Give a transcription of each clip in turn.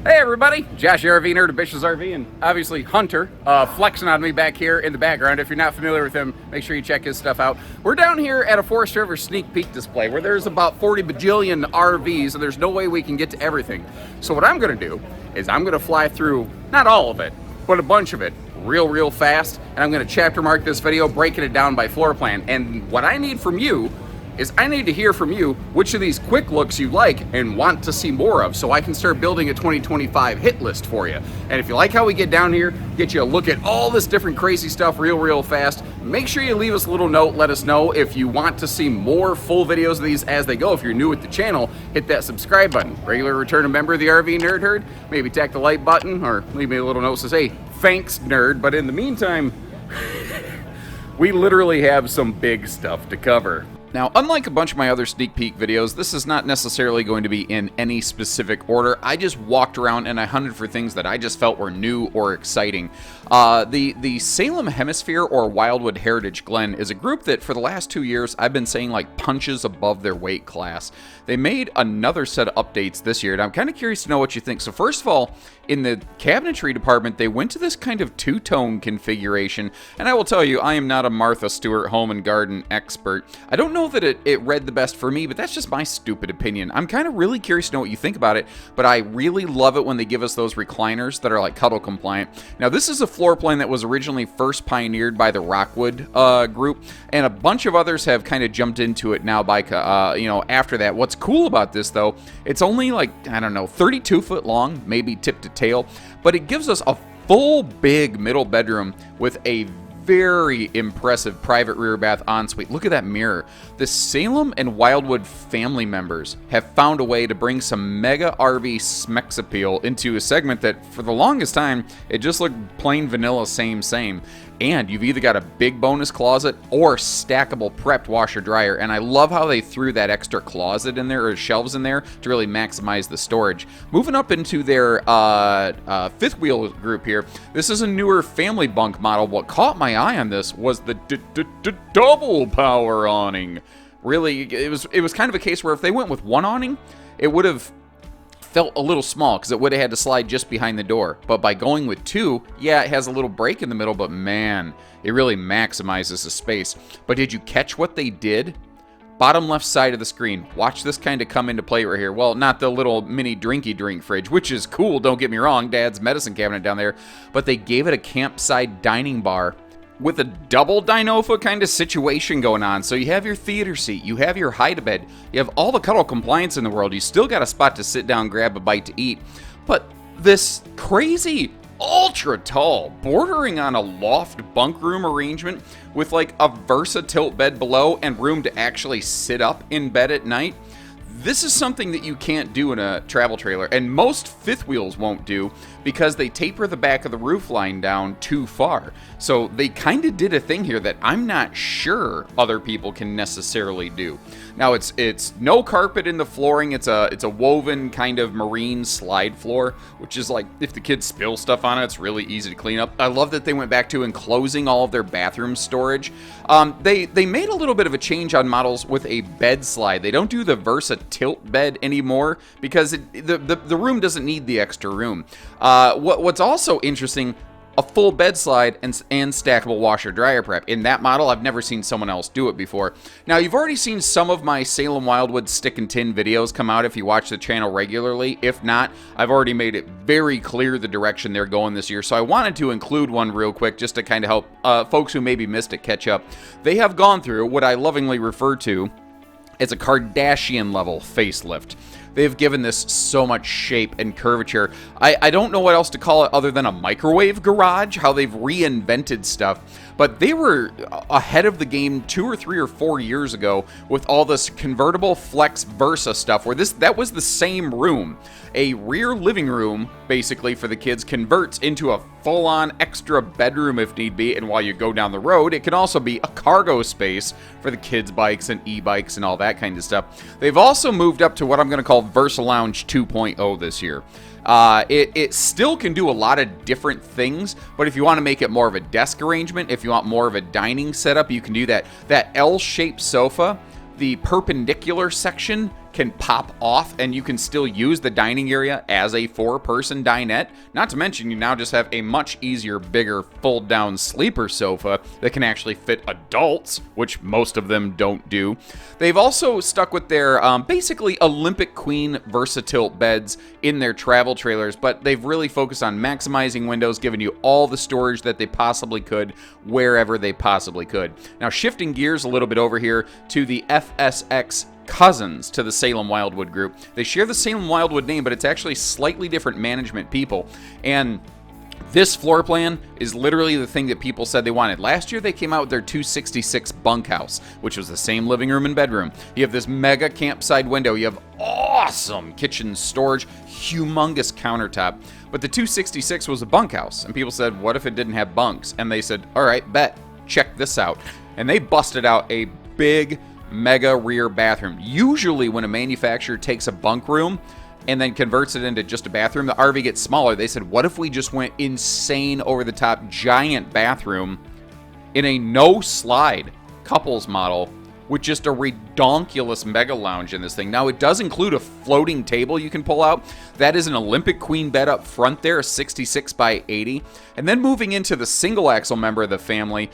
Hey everybody, Josh RV Nerd of Bish's RV, and obviously Hunter, flexing on me back here in the background. If you're not familiar with him, make sure you check his stuff out. We're down here at a Forest River sneak peek display where there's about 40 bajillion RVs, and there's no way we can get to everything. So what I'm gonna do is I'm gonna fly through, not all of it, but a bunch of it, real fast, and I'm gonna chapter mark this video, breaking it down by floor plan. And what I need from you is I need to hear from you which of these quick looks you like and want to see more of, so I can start building a 2025 hit list for you. And if you like how we get down here, get you a look at all this different crazy stuff real fast, make sure you leave us a little note, let us know if you want to see more full videos of these as they go. If you're new at the channel, hit that subscribe button. Regular returning member of the RV Nerd Herd, maybe tap the like button or leave me a little note that says, hey, thanks nerd. But in the meantime, we literally have some big stuff to cover. Now, unlike a bunch of my other sneak peek videos, this is not necessarily going to be in any specific order. I just walked around and I hunted for things that I just felt were new or exciting. The Salem Hemisphere or Wildwood Heritage Glen is a group that for the last 2 years I've been saying like punches above their weight class. They made another set of updates this year, and I'm kind of curious to know what you think. So first of all, in the cabinetry department, they went to this kind of two-tone configuration, and I will tell you, I am not a Martha Stewart home and garden expert. I don't know that it read the best for me, but that's just my stupid opinion. I'm kind of really curious to know what you think about it, but I really love it when they give us those recliners that are like cuddle compliant. Now, this is a floor plan that was originally first pioneered by the Rockwood group, and a bunch of others have kind of jumped into it now by, after that. What's cool about this, though, it's only like, I don't know, 32 foot long, maybe tip to tail, but it gives us a full big middle bedroom with a very impressive private rear bath ensuite. Look at that mirror. The Salem and Wildwood family members have found a way to bring some mega RV smex appeal into a segment that for the longest time it just looked plain vanilla same. And you've either got a big bonus closet or stackable prepped washer dryer. And I love how they threw that extra closet in there, or shelves in there, to really maximize the storage. Moving up into their fifth wheel group here, this is a newer family bunk model. What caught my eye on this was the double power awning. Really, it was kind of a case where if they went with one awning, it would have felt a little small because it would have had to slide just behind the door. But by going with two, yeah, it has a little break in the middle, but man, it really maximizes the space. But did you catch what they did? Bottom left side of the screen. Watch this kind of come into play right here. Well, not the little mini drinky drink fridge, which is cool, don't get me wrong, Dad's medicine cabinet down there, but they gave it a campsite dining bar with a double Dinofa kind of situation going on. So you have your theater seat, you have your hide-a-bed, you have all the cuddle compliance in the world, you still got a spot to sit down, grab a bite to eat. But this crazy, ultra tall, bordering on a loft bunk room arrangement with like a Versa tilt bed below and room to actually sit up in bed at night, this is something that you can't do in a travel trailer, and most fifth wheels won't do because they taper the back of the roof line down too far. So they kind of did a thing here that I'm not sure other people can necessarily do. Now it's no carpet in the flooring. It's a woven kind of marine slide floor, which is like if the kids spill stuff on it, it's really easy to clean up. I love that they went back to enclosing all of their bathroom storage. They made a little bit of a change on models with a bed slide. They don't do the Versa tilt bed anymore because the room doesn't need the extra room. What's also interesting, a full bed slide and stackable washer dryer prep. In that model, I've never seen someone else do it before. Now, you've already seen some of my Salem Wildwood stick and tin videos come out if you watch the channel regularly. If not, I've already made it very clear the direction they're going this year. So I wanted to include one real quick just to kind of help folks who maybe missed it catch up. They have gone through what I lovingly refer to as a Kardashian level facelift. They've given this so much shape and curvature. I don't know what else to call it other than a microwave garage, how they've reinvented stuff. But they were ahead of the game 2 or 3 or 4 years ago with all this convertible flex Versa stuff where that was the same room. A rear living room, basically, for the kids converts into a full-on extra bedroom if need be, and while you go down the road, it can also be a cargo space for the kids' bikes and e-bikes and all that kind of stuff. They've also moved up to what I'm going to call Versa Lounge 2.0 this year. It still can do a lot of different things, but if you want to make it more of a desk arrangement, if you want more of a dining setup, you can do that. That L-shaped sofa, the perpendicular section can pop off, and you can still use the dining area as a 4-person dinette. Not to mention, you now just have a much easier, bigger, fold-down sleeper sofa that can actually fit adults, which most of them don't do. They've also stuck with their basically Olympic Queen versatile beds in their travel trailers, but they've really focused on maximizing windows, giving you all the storage that they possibly could, wherever they possibly could. Now, shifting gears a little bit over here to the FSX cousins to the Salem Wildwood group. They share the Salem Wildwood name, but it's actually slightly different management people. And this floor plan is literally the thing that people said they wanted. Last year, they came out with their 266 bunkhouse, which was the same living room and bedroom. You have this mega campside window. You have awesome kitchen storage, humongous countertop. But the 266 was a bunkhouse. And people said, what if it didn't have bunks? And they said, all right, bet. Check this out. And they busted out a big mega rear bathroom. Usually when a manufacturer takes a bunk room and then converts it into just a bathroom, the RV gets smaller. They said, what if we just went insane over the top giant bathroom in a no slide couples model with just a redonkulous mega lounge in this thing. Now, it does include a floating table you can pull out. That is an Olympic Queen bed up front there, a 66 by 80. And then moving into the single axle member of the family,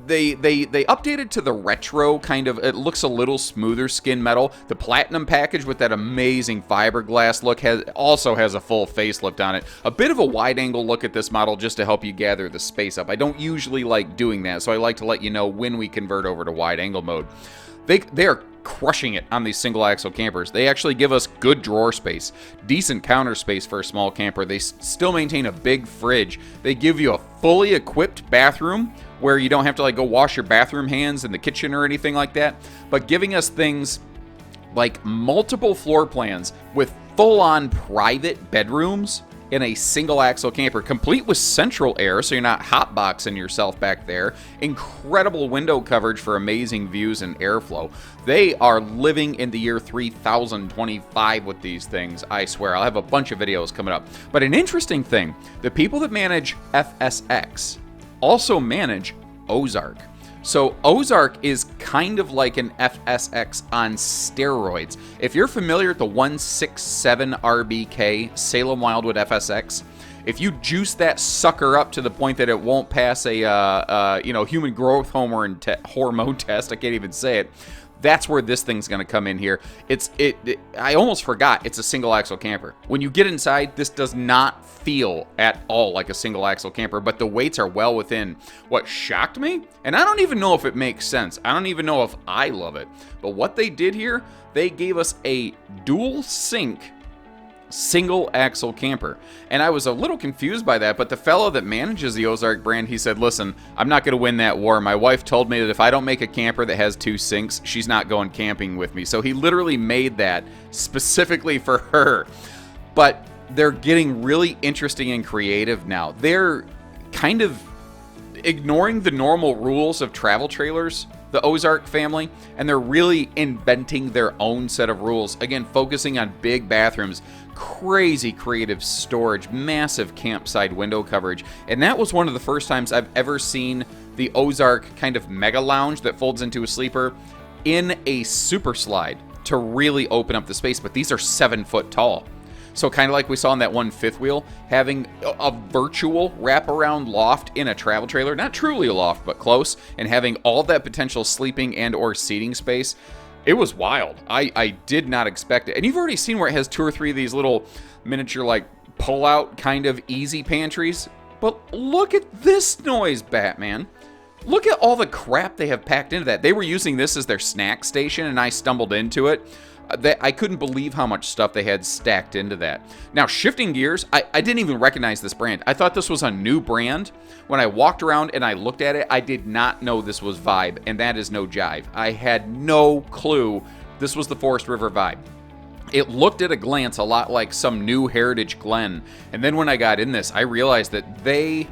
they updated to the retro kind of, it looks a little smoother skin metal. The platinum package with that amazing fiberglass look also has a full facelift on it. A bit of a wide angle look at this model just to help you gather the space up. I don't usually like doing that, so I like to let you know when we convert over to wide angle mode. They are crushing it on these single axle campers. They actually give us good drawer space, decent counter space for a small camper. They still maintain a big fridge. They give you a fully equipped bathroom where you don't have to like go wash your bathroom hands in the kitchen or anything like that, but giving us things like multiple floor plans with full-on private bedrooms in a single axle camper, complete with central air so you're not hotboxing yourself back there. Incredible window coverage for amazing views and airflow. They are living in the year 3025 with these things, I swear. I'll have a bunch of videos coming up. But an interesting thing, the people that manage FSX also manage Ozark. So Ozark is kind of like an FSX on steroids. If you're familiar with the 167 RBK Salem Wildwood FSX, if you juice that sucker up to the point that it won't pass a human growth hormone test, I can't even say it. That's where this thing's going to come in here. I almost forgot it's a single axle camper. When you get inside, this does not feel at all like a single axle camper, but the weights are well within. What shocked me, and I don't even know if it makes sense. I don't even know if I love it. But what they did here, they gave us a dual sink single axle camper. And I was a little confused by that, but the fellow that manages the Ozark brand, he said, listen, I'm not going to win that war. My wife told me that if I don't make a camper that has 2 sinks, she's not going camping with me. So he literally made that specifically for her. But they're getting really interesting and creative now. They're kind of ignoring the normal rules of travel trailers, the Ozark family, and they're really inventing their own set of rules. Again, focusing on big bathrooms, crazy creative storage, massive campsite window coverage. And that was one of the first times I've ever seen the Ozark kind of mega lounge that folds into a sleeper in a super slide to really open up the space. But these are 7 foot tall. So kind of like we saw in that one fifth wheel, having a virtual wraparound loft in a travel trailer, not truly a loft, but close, and having all that potential sleeping and or seating space, it was wild. I did not expect it. And you've already seen where it has 2 or 3 of these little miniature, like, pull-out kind of easy pantries. But look at this noise, Batman. Look at all the crap they have packed into that. They were using this as their snack station, and I stumbled into it. I couldn't believe how much stuff they had stacked into that. Now, shifting gears, I didn't even recognize this brand. I thought this was a new brand. When I walked around and I looked at it, I did not know this was Vibe, and that is no jive. I had no clue this was the Forest River Vibe. It looked at a glance a lot like some new Heritage Glen, and then when I got in this, I realized that they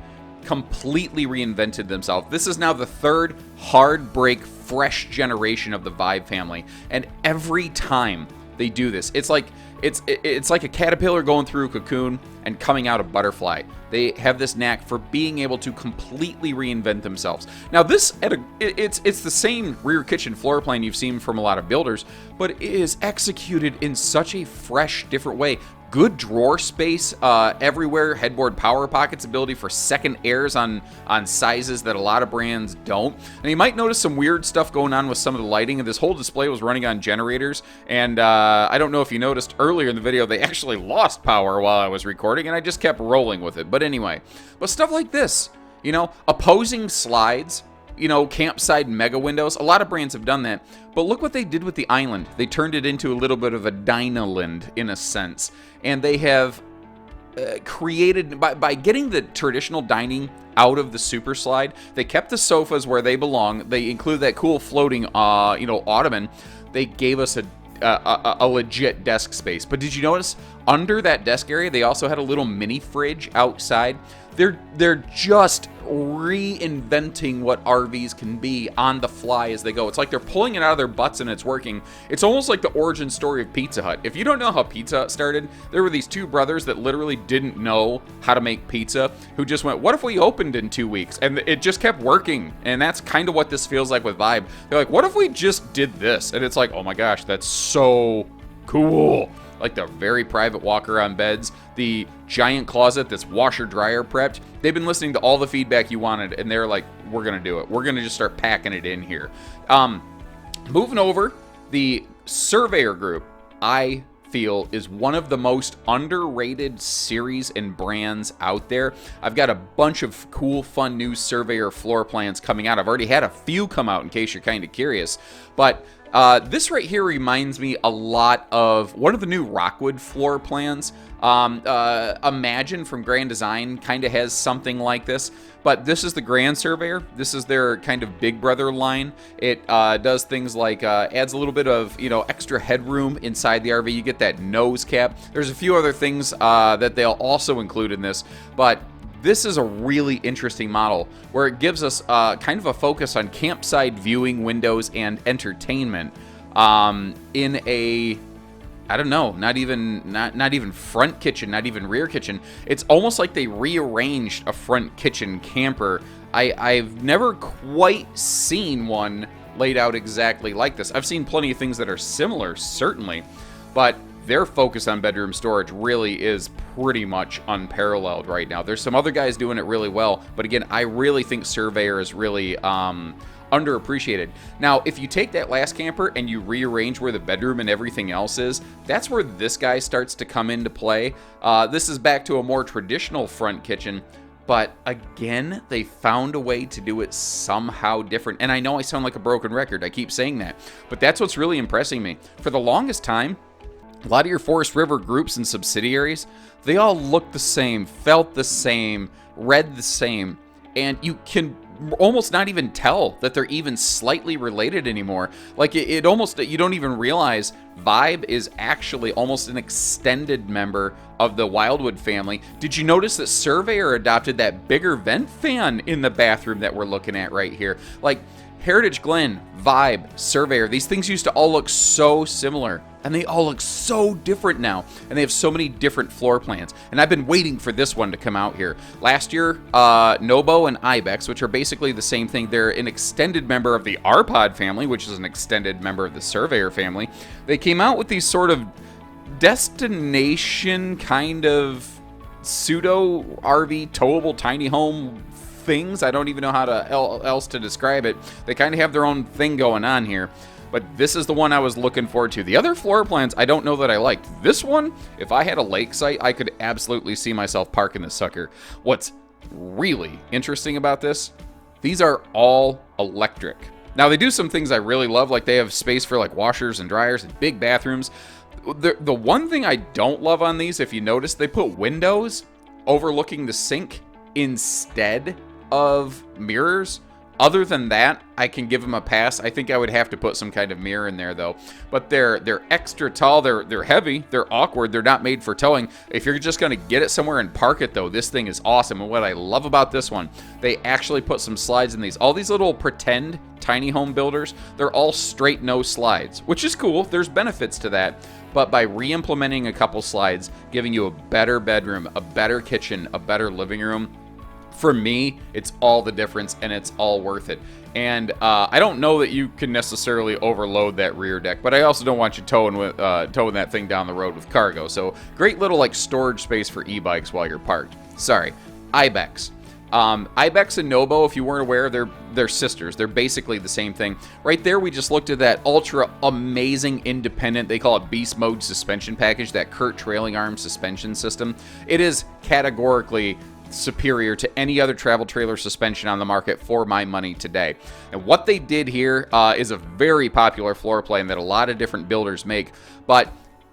completely reinvented themselves. This is now the 3rd hard break fresh generation of the Vibe family, and every time they do this. It's like a caterpillar going through a cocoon and coming out a butterfly. They have this knack for being able to completely reinvent themselves. Now this, it's the same rear kitchen floor plan you've seen from a lot of builders, but it is executed in such a fresh, different way. Good drawer space everywhere, headboard power pockets, ability for second airs on sizes that a lot of brands don't. And you might notice some weird stuff going on with some of the lighting. And this whole display was running on generators. And I don't know if you noticed earlier in the video, they actually lost power while I was recording, and I just kept rolling with it. But anyway, but stuff like this, you know, opposing slides, you know, campsite mega windows. A lot of brands have done that. But look what they did with the island. They turned it into a little bit of a Dynaland in a sense. And they have created, by getting the traditional dining out of the super slide, they kept the sofas where they belong. They included that cool floating, you know, ottoman. They gave us a legit desk space. But did you notice under that desk area, they also had a little mini fridge outside? They're just reinventing what RVs can be on the fly as they go. It's like they're pulling it out of their butts and it's working. It's almost like the origin story of Pizza Hut. If you don't know how Pizza Hut started, there were these two brothers that literally didn't know how to make pizza, who just went, what if we opened in 2 weeks? And it just kept working. And that's kind of what this feels like with Vibe. They're like, what if we just did this? And it's like, oh my gosh, that's so cool. Like the very private walker on beds, the giant closet that's washer dryer prepped. They've been listening to all the feedback you wanted, and they're like, we're gonna do it. We're gonna just start packing it in here. Moving over, the Surveyor group, I feel, is one of the most underrated series and brands out there. I've got a bunch of cool, fun new Surveyor floor plans coming out. I've already had a few come out in case you're kind of curious, but this right here reminds me a lot of one of the new Rockwood floor plans. Imagine from Grand Design kind of has something like this, but this is the Grand Surveyor. This is their kind of big brother line. It does things like adds a little bit of, you know, extra headroom inside the RV. You get that nose cap. There's a few other things that they'll also include in this, but this is a really interesting model where it gives us kind of a focus on campsite viewing windows and entertainment in a, I don't know, not even front kitchen, not even rear kitchen. It's almost like they rearranged a front kitchen camper. I've never quite seen one laid out exactly like this. I've seen plenty of things that are similar, certainly, but their focus on bedroom storage really is pretty much unparalleled right now. There's some other guys doing it really well, but again, I really think Surveyor is really underappreciated. Now, if you take that last camper and you rearrange where the bedroom and everything else is, that's where this guy starts to come into play. This is back to a more traditional front kitchen, but again, they found a way to do it somehow different. And I know I sound like a broken record. I keep saying that, but that's what's really impressing me. For the longest time, a lot of your Forest River groups and subsidiaries, they all look the same, felt the same, read the same, and you can almost not even tell that they're even slightly related anymore. Like it almost, you don't even realize Vibe is actually almost an extended member of the Wildwood family. Did you notice that Surveyor adopted that bigger vent fan in the bathroom that we're looking at right here? Like Heritage Glen, Vibe, Surveyor, these things used to all look so similar, and they all look so different now, and they have so many different floor plans. And I've been waiting for this one to come out here. Last year, Nobo and Ibex, which are basically the same thing, they're an extended member of the RPod family, which is an extended member of the Surveyor family. They came out with these sort of destination kind of pseudo RV towable tiny home things. I don't even know how to else to describe it. They kind of have their own thing going on here, but this is the one I was looking forward to. The other floor plans I don't know that I liked. This one, if I had a lake site, I could absolutely see myself parking this sucker. What's really interesting about this, these are all electric. Now they do some things I really love, like they have space for like washers and dryers and big bathrooms. The one thing I don't love on these, if you notice, they put windows overlooking the sink instead of mirrors. Other than that, I can give them a pass. I think I would have to put some kind of mirror in there though. But they're extra tall, they're heavy, they're awkward, they're not made for towing. If you're just gonna get it somewhere and park it though, this thing is awesome. And what I love about this one, they actually put some slides in these. All these little pretend tiny home builders, they're all straight no slides, which is cool. There's benefits to that. But by re-implementing a couple slides, giving you a better bedroom, a better kitchen, a better living room, for me, it's all the difference, and it's all worth it. And I don't know that you can necessarily overload that rear deck, but I also don't want you towing that thing down the road with cargo. So great little like storage space for e-bikes while you're parked. Sorry, Ibex. Ibex and Nobo, if you weren't aware, they're sisters. They're basically the same thing. Right there, we just looked at that ultra amazing independent, they call it beast mode suspension package, that Kurt trailing arm suspension system. It is categorically superior to any other travel trailer suspension on the market for my money today. And what they did here is a very popular floor plan that a lot of different builders make, but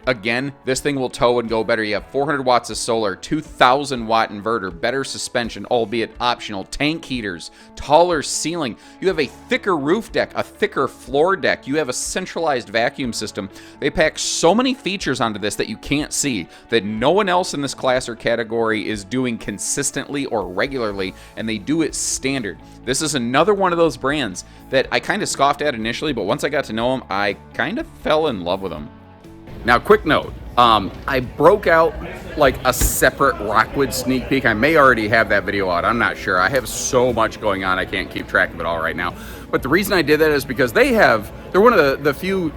again, this thing will tow and go better. You have 400 watts of solar, 2,000 watt inverter, better suspension, albeit optional, tank heaters, taller ceiling. You have a thicker roof deck, a thicker floor deck. You have a centralized vacuum system. They pack so many features onto this that you can't see, that no one else in this class or category is doing consistently or regularly, and they do it standard. This is another one of those brands that I kind of scoffed at initially, but once I got to know them, I kind of fell in love with them. Now, quick note, I broke out like a separate Rockwood sneak peek. I may already have that video out, I'm not sure. I have so much going on, I can't keep track of it all right now. But the reason I did that is because they're one of the few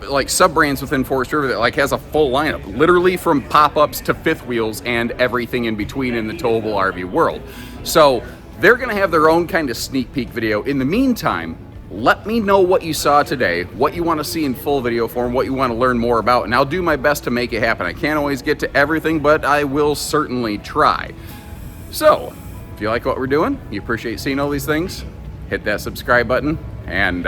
like sub-brands within Forest River that like has a full lineup, literally from pop-ups to fifth wheels and everything in between in the towable RV world. So they're gonna have their own kind of sneak peek video. In the meantime, let me know what you saw today, what you want to see in full video form, what you want to learn more about, and I'll do my best to make it happen. I can't always get to everything, but I will certainly try. So, if you like what we're doing, you appreciate seeing all these things, hit that subscribe button, and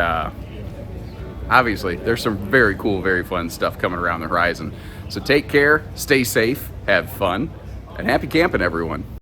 obviously, there's some very cool, very fun stuff coming around the horizon. So take care, stay safe, have fun, and happy camping, everyone.